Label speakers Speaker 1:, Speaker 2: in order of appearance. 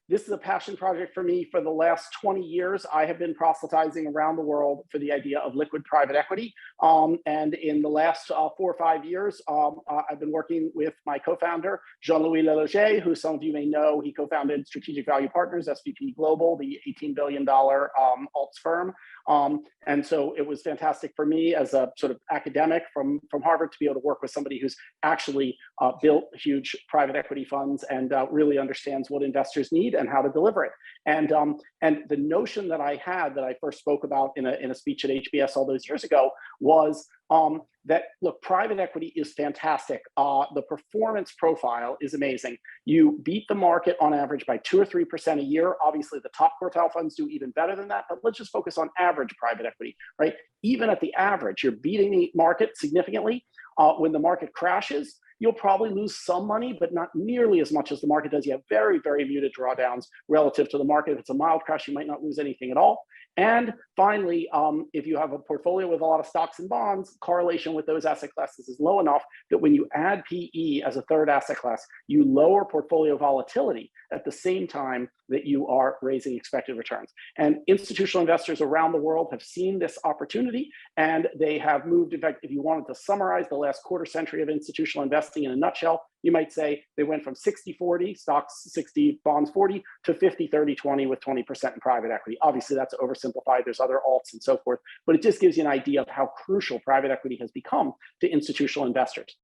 Speaker 1: This is a passion project for me. For the last 20 years, I have been proselytizing around the world for the idea of liquid private equity. And in the last 4 or 5 years, I've been working with my co-founder, Jean-Louis Leloger, who some of you may know. He co-founded Strategic Value Partners, SVP Global, the $18 billion alts firm. And so it was fantastic for me as a sort of academic from Harvard to be able to work with somebody who's actually built huge private equity funds and really understands what investors need and how to deliver it. And the notion that I had that I first spoke about in a speech at HBS all those years ago was that, look, private equity is fantastic. The performance profile is amazing. You beat the market on average by 2 or 3% a year. Obviously, the top quartile funds do even better than that, but let's just focus on average private equity, right? Even at the average, you're beating the market significantly. When the market crashes, you'll probably lose some money, but not nearly as much as the market does. You have very, very muted drawdowns relative to the market. If it's a mild crash, you might not lose anything at all. And finally, if you have a portfolio with a lot of stocks and bonds, correlation with those asset classes is low enough that when you add PE as a third asset class, you lower portfolio volatility at the same time that you are raising expected returns. And institutional investors around the world have seen this opportunity, and they have moved. In fact, if you wanted to summarize the last quarter century of institutional investing in a nutshell, you might say they went from 60-40, stocks 60, bonds 40, to 50-30-20 with 20% in private equity. Obviously, that's oversimplified. There's other alts and so forth, but it just gives you an idea of how crucial private equity has become to institutional investors.